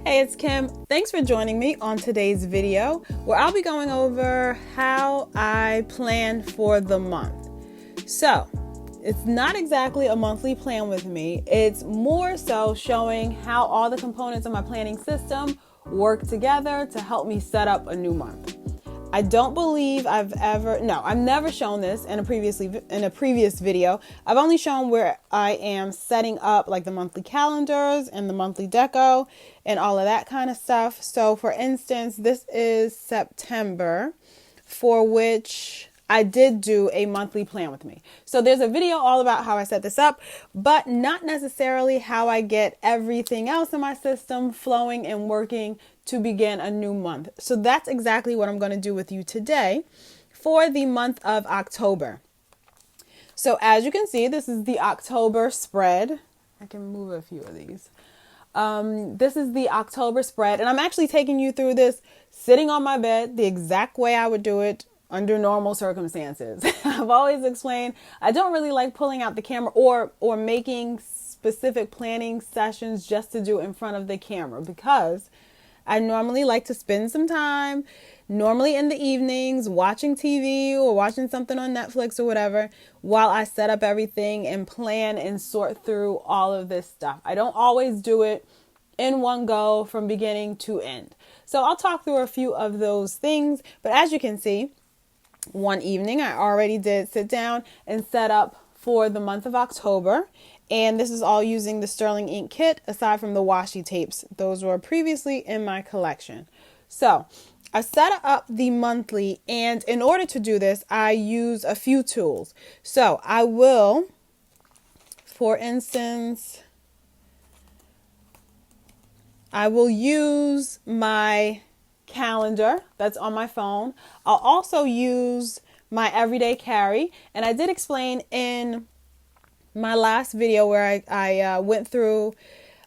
Hey, it's Kim. Thanks for joining me on today's video where I'll be going over how I plan for the month. So, it's not exactly a monthly plan with me. It's more so showing how all the components of my planning system work together to help me set up a new month. I don't believe I've never shown this in a previous video. I've only shown where I am setting up like the monthly calendars and the monthly deco and all of that kind of stuff. So for instance, this is September, for which I did do a monthly plan with me. So there's a video all about how I set this up, but not necessarily how I get everything else in my system flowing and working to begin a new month. So that's exactly what I'm going to do with you today for the month of October. So as you can see, this is the October spread. I can move a few of these. This is the October spread, and I'm actually taking you through this sitting on my bed the exact way I would do it under normal circumstances. I've always explained I don't really like pulling out the camera or making specific planning sessions just to do in front of the camera, because I normally like to spend some time, normally in the evenings, watching TV or watching something on Netflix or whatever, while I set up everything and plan and sort through all of this stuff. I don't always do it in one go from beginning to end. So I'll talk through a few of those things. But as you can see, one evening I already did sit down and set up for the month of October. And this is all using the Sterling ink kit, aside from the washi tapes. Those were previously in my collection. So I set up the monthly, and in order to do this, I use a few tools. So I will, for instance, I will use my calendar that's on my phone. I'll also use my everyday carry, and I did explain in my last video where I went through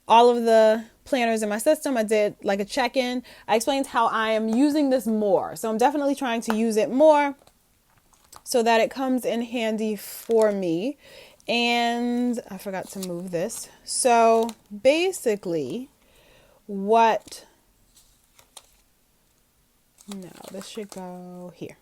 all of the planners in my system. I did like a check-in. I explained how I am using this more. So I'm definitely trying to use it more so that it comes in handy for me. And I forgot to move this. So basically this should go here.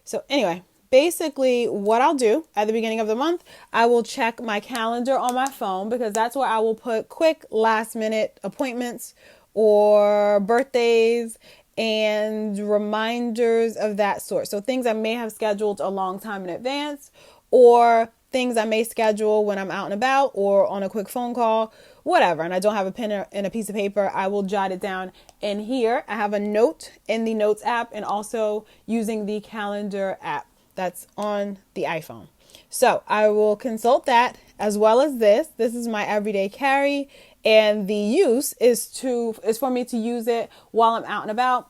So anyway, basically what I'll do at the beginning of the month, I will check my calendar on my phone, because that's where I will put quick last minute appointments or birthdays and reminders of that sort. So things I may have scheduled a long time in advance, or things I may schedule when I'm out and about or on a quick phone call, whatever. And I don't have a pen and a piece of paper, I will jot it down in here. I have a note in the Notes app, and also using the calendar app that's on the iPhone. So I will consult that as well as this. This is my everyday carry, and the use is for me to use it while I'm out and about.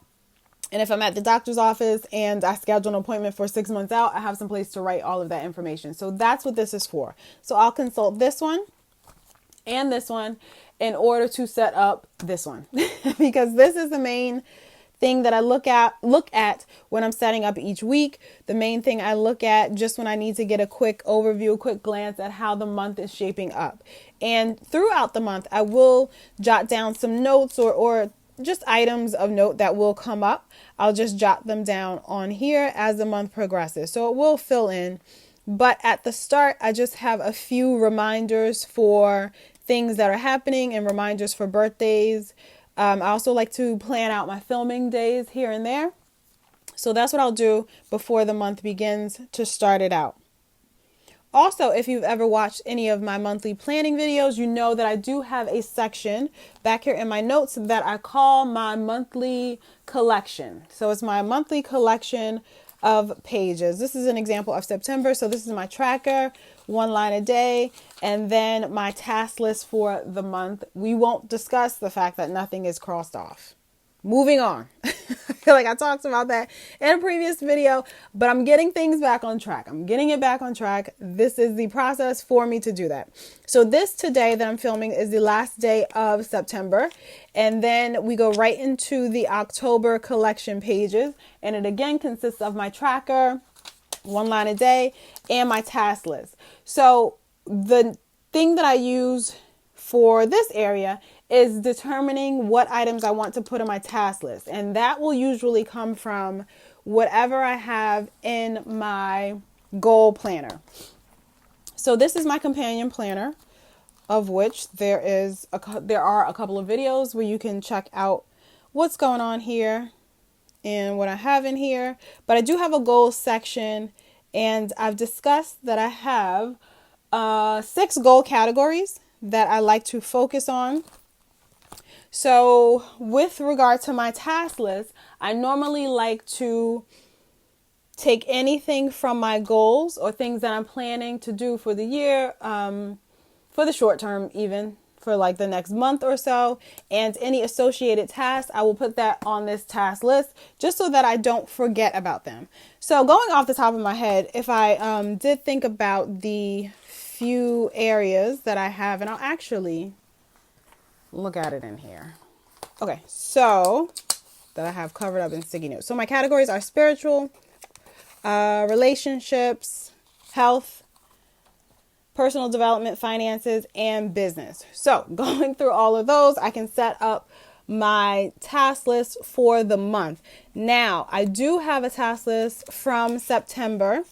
And if I'm at the doctor's office and I schedule an appointment for 6 months out, I have some place to write all of that information. So that's what this is for. So I'll consult this one and this one in order to set up this one, because this is the main thing that I look at when I'm setting up each week. The main thing I look at just when I need to get a quick overview, a quick glance at how the month is shaping up. And throughout the month, I will jot down some notes or just items of note that will come up. I'll just jot them down on here as the month progresses. So it will fill in. But at the start, I just have a few reminders for things that are happening and reminders for birthdays. I also like to plan out my filming days here and there. So that's what I'll do before the month begins to start it out. Also, if you've ever watched any of my monthly planning videos, you know that I do have a section back here in my notes that I call my monthly collection. So it's my monthly collection of pages. This is an example of September. So this is my tracker, 1 line a day, and then my task list for the month. We won't discuss the fact that nothing is crossed off. Moving on. I feel like I talked about that in a previous video, but I'm getting things back on track. I'm getting it back on track. This is the process for me to do that. So this today that I'm filming is the last day of September. And then we go right into the October collection pages. And it again consists of my tracker, 1 line a day, and my task list. So the thing that I use for this area is determining what items I want to put on my task list. And that will usually come from whatever I have in my goal planner. So this is my companion planner, of which there are a couple of videos where you can check out what's going on here and what I have in here. But I do have a goals section, and I've discussed that I have 6 goal categories that I like to focus on. So with regard to my task list, I normally like to take anything from my goals or things that I'm planning to do for the year, for the short term, even for like the next month or so, and any associated tasks, I will put that on this task list just so that I don't forget about them. So going off the top of my head, if I did think about the few areas that I have, and I'll actually look at it in here. Okay, so that I have covered up in sticky notes. So my categories are spiritual, relationships, health, personal development, finances, and business. So going through all of those, I can set up my task list for the month. Now, I do have a task list from September.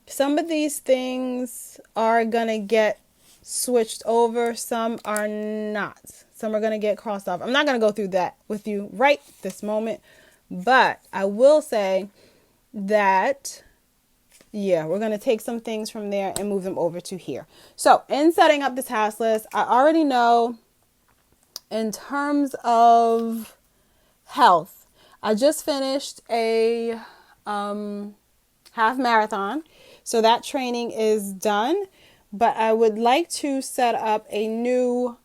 Some of these things are going to get switched over. Some are not. Some are going to get crossed off. I'm not going to go through that with you right this moment, but I will say that we're going to take some things from there and move them over to here. So in setting up the task list, I already know in terms of health, I just finished a half marathon. So that training is done, but I would like to set up a new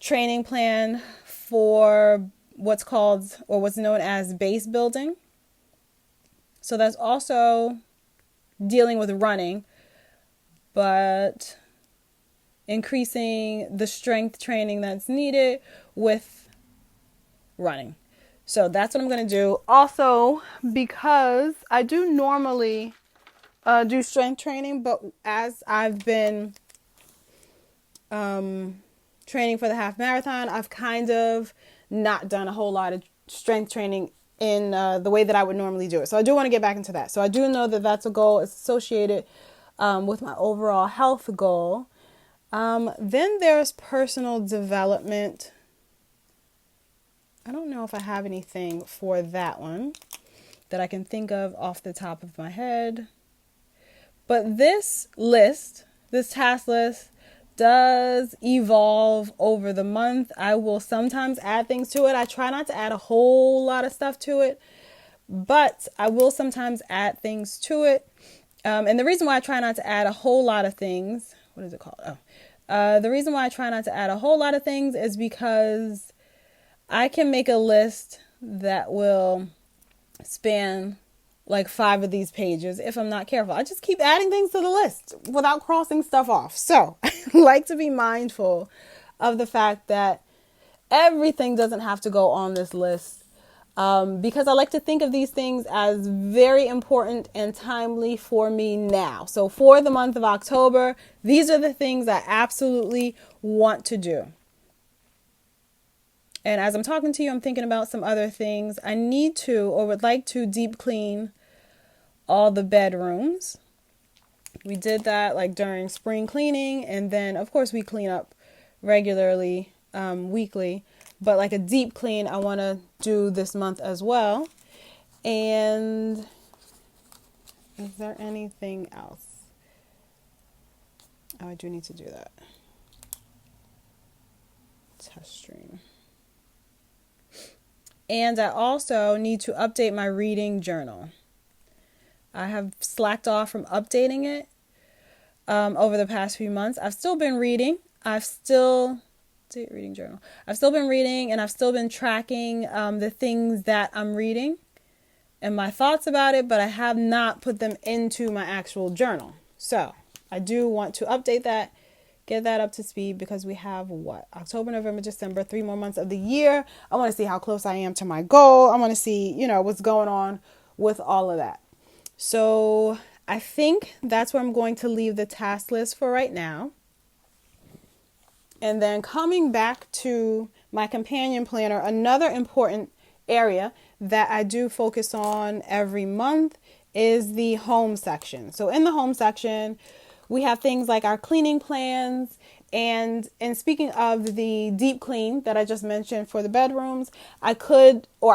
training plan for what's called or what's known as base building. So that's also dealing with running, but increasing the strength training that's needed with running. So that's what I'm going to do. Also, because I do normally do strength training, but as I've been training for the half marathon, I've kind of not done a whole lot of strength training in the way that I would normally do it. So I do want to get back into that. So I do know that that's a goal. It's associated with my overall health goal. Then there's personal development. I don't know if I have anything for that one that I can think of off the top of my head. But this task list, does evolve over the month. I will sometimes add things to it. I try not to add a whole lot of stuff to it, but I will sometimes add things to it. And the reason why I try not to add a whole lot of things, the reason why I try not to add a whole lot of things is because I can make a list that will span like 5 of these pages if I'm not careful. I just keep adding things to the list without crossing stuff off. So I like to be mindful of the fact that everything doesn't have to go on this list, because I like to think of these things as very important and timely for me now. So for the month of October, these are the things I absolutely want to do. And as I'm talking to you, I'm thinking about some other things. I need to or would like to deep clean all the bedrooms. We did that like during spring cleaning, and then of course we clean up regularly, weekly, but like a deep clean I want to do this month as well. And is there anything else? Oh, I do need to do that. Test stream. And I also need to update my reading journal. I have slacked off from updating it over the past few months. I've still been reading. I've still been reading, and I've still been tracking the things that I'm reading and my thoughts about it, but I have not put them into my actual journal. So I do want to update that, get that up to speed, because we have October, November, December, 3 more months of the year. I want to see how close I am to my goal. I want to see, what's going on with all of that. So I think that's where I'm going to leave the task list for right now. And then coming back to my companion planner, another important area that I do focus on every month is the home section. So in the home section, we have things like our cleaning plans. And speaking of the deep clean that I just mentioned for the bedrooms, I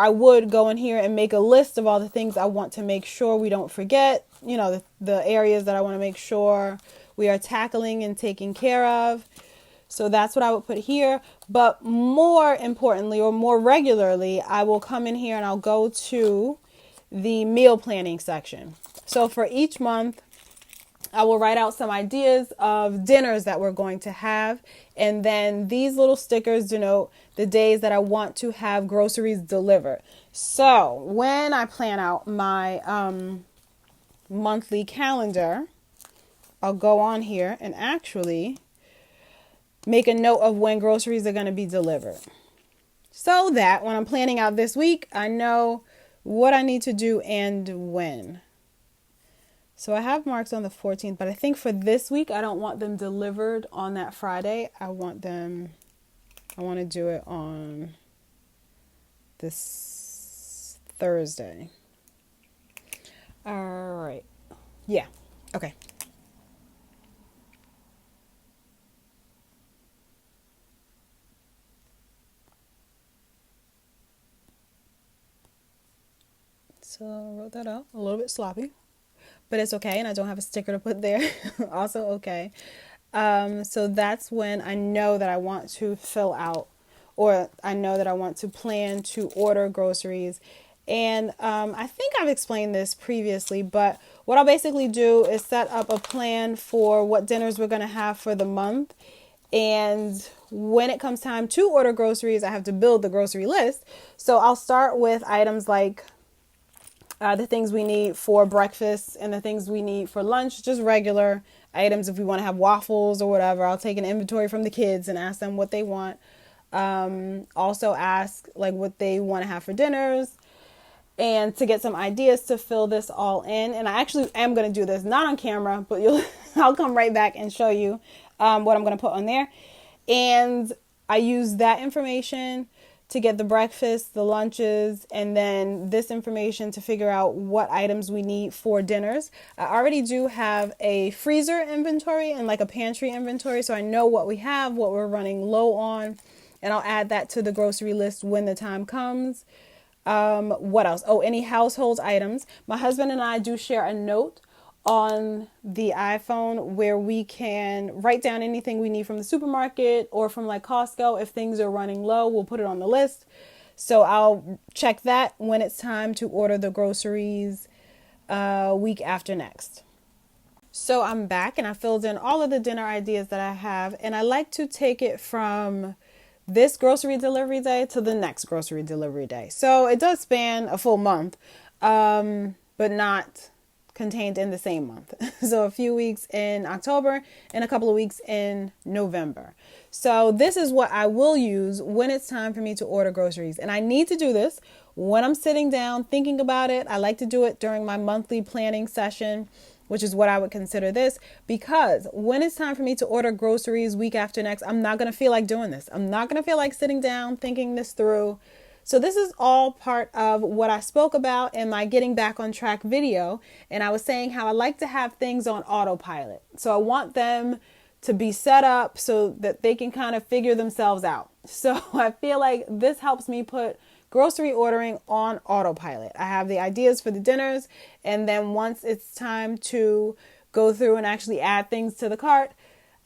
would go in here and make a list of all the things I want to make sure we don't forget, the areas that I want to make sure we are tackling and taking care of. So that's what I would put here. But more importantly, or more regularly, I will come in here and I'll go to the meal planning section. So for each month, I will write out some ideas of dinners that we're going to have. And then these little stickers denote the days that I want to have groceries delivered. So when I plan out my monthly calendar, I'll go on here and actually make a note of when groceries are going to be delivered, so that when I'm planning out this week, I know what I need to do and when. So I have marks on the 14th, but I think for this week, I don't want them delivered on that Friday. I want to do it on this Thursday. All right. Yeah. Okay. So I wrote that out a little bit sloppy, but it's okay. And I don't have a sticker to put there. Also okay. So that's when I know that I want to fill out, or I know that I want to plan to order groceries. And I think I've explained this previously, but what I'll basically do is set up a plan for what dinners we're going to have for the month. And when it comes time to order groceries, I have to build the grocery list. So I'll start with items like the things we need for breakfast and the things we need for lunch, just regular items. If we want to have waffles or whatever, I'll take an inventory from the kids and ask them what they want. Also ask like what they want to have for dinners, and to get some ideas to fill this all in. And I actually am going to do this, not on camera, but I'll come right back and show you what I'm going to put on there. And I use that information to get the breakfast, the lunches, and then this information to figure out what items we need for dinners. I already do have a freezer inventory and like a pantry inventory, so I know what we have, what we're running low on, and I'll add that to the grocery list when the time comes. What else? Oh, any household items. My husband and I do share a note on the iPhone where we can write down anything we need from the supermarket or from like Costco. If things are running low, we'll put it on the list. So I'll check that when it's time to order the groceries week after next. So I'm back and I filled in all of the dinner ideas that I have, and I like to take it from this grocery delivery day to the next grocery delivery day. So it does span a full month, but not contained in the same month. So a few weeks in October and a couple of weeks in November. So this is what I will use when it's time for me to order groceries. And I need to do this when I'm sitting down thinking about it. I like to do it during my monthly planning session, which is what I would consider this, because when it's time for me to order groceries week after next, I'm not going to feel like doing this. I'm not going to feel like sitting down, thinking this through. So this is all part of what I spoke about in my Getting Back on Track video. And I was saying how I like to have things on autopilot. So I want them to be set up so that they can kind of figure themselves out. So I feel like this helps me put grocery ordering on autopilot. I have the ideas for the dinners, and then once it's time to go through and actually add things to the cart,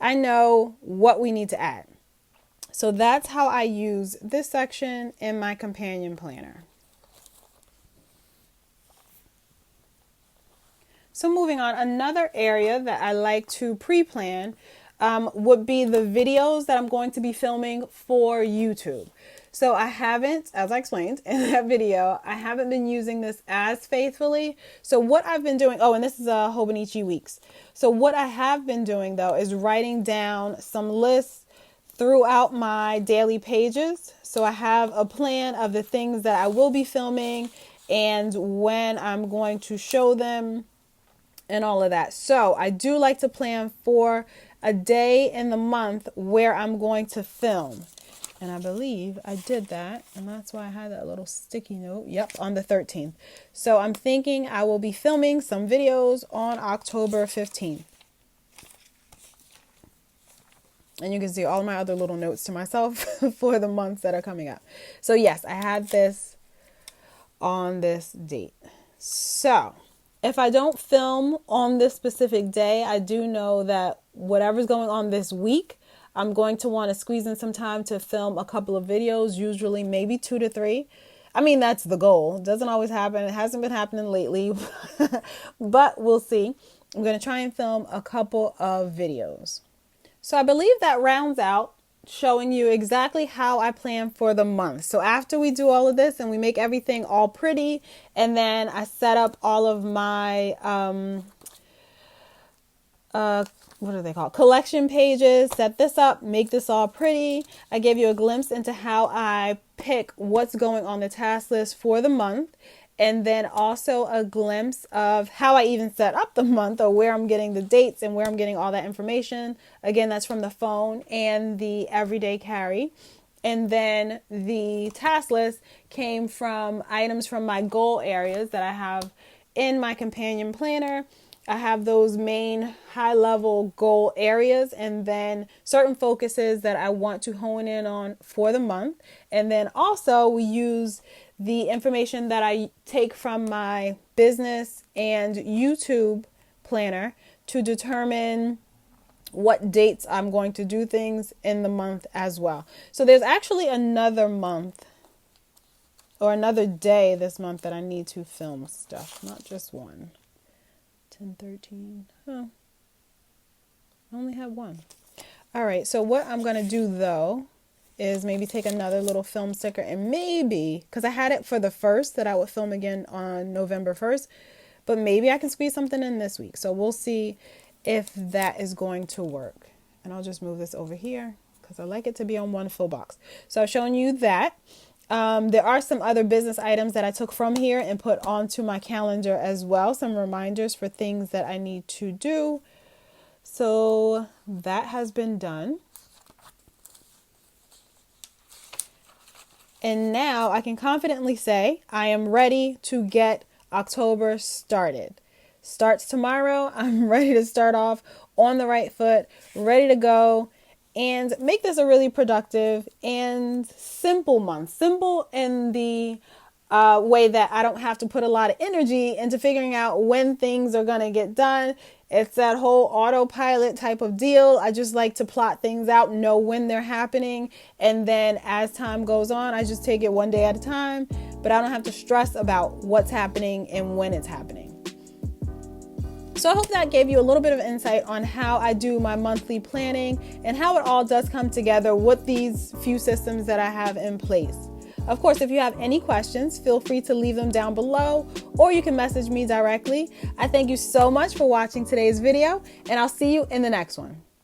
I know what we need to add. So that's how I use this section in my companion planner. So moving on, another area that I like to pre-plan would be the videos that I'm going to be filming for YouTube. So I haven't, as I explained in that video, I haven't been using this as faithfully. So what I've been doing, and this is Hobonichi Weeks. So what I have been doing though is writing down some lists throughout my daily pages. So I have a plan of the things that I will be filming and when I'm going to show them and all of that. So I do like to plan 4 a day in the month where I'm going to film. And I believe I did that. And that's why I had that little sticky note. Yep, on the 13th. So I'm thinking I will be filming some videos on October 15th. And you can see all my other little notes to myself for the months that are coming up. So yes, I had this on this date. So if I don't film on this specific day, I do know that whatever's going on this week, I'm going to want to squeeze in some time to film a couple of videos, usually maybe 2 to 3. I mean, that's the goal. It doesn't always happen. It hasn't been happening lately, but we'll see. I'm going to try and film a couple of videos. So I believe that rounds out showing you exactly how I plan for the month. So after we do all of this and we make everything all pretty, and then I set up all of my, what are they called? Collection pages, set this up, make this all pretty. I gave you a glimpse into how I pick what's going on the task list for the month. And then also a glimpse of how I even set up the month, or where I'm getting the dates and where I'm getting all that information. Again, that's from the phone and the everyday carry. And then the task list came from items from my goal areas that I have in my companion planner. I have those main high level goal areas, and then certain focuses that I want to hone in on for the month. And then also we use the information that I take from my business and YouTube planner to determine what dates I'm going to do things in the month as well. So there's actually another month or another day this month that I need to film stuff, not just one. 10, 13. Oh, I only have one. All right. So what I'm going to do though is maybe take another little film sticker, and maybe, because I had it for the 1st that I would film again on November 1st, but maybe I can squeeze something in this week. So we'll see if that is going to work. And I'll just move this over here because I like it to be on one full box. So I've shown you that. There are some other business items that I took from here and put onto my calendar as well. Some reminders for things that I need to do. So that has been done. And now I can confidently say I am ready to get October started. Starts tomorrow. I'm ready to start off on the right foot, ready to go, and make this a really productive and simple month. Simple in the way that I don't have to put a lot of energy into figuring out when things are going to get done. It's that whole autopilot type of deal. I just like to plot things out, know when they're happening. And then as time goes on, I just take it one day at a time. But I don't have to stress about what's happening and when it's happening. So I hope that gave you a little bit of insight on how I do my monthly planning and how it all does come together with these few systems that I have in place. Of course, if you have any questions, feel free to leave them down below, or you can message me directly. I thank you so much for watching today's video, and I'll see you in the next one.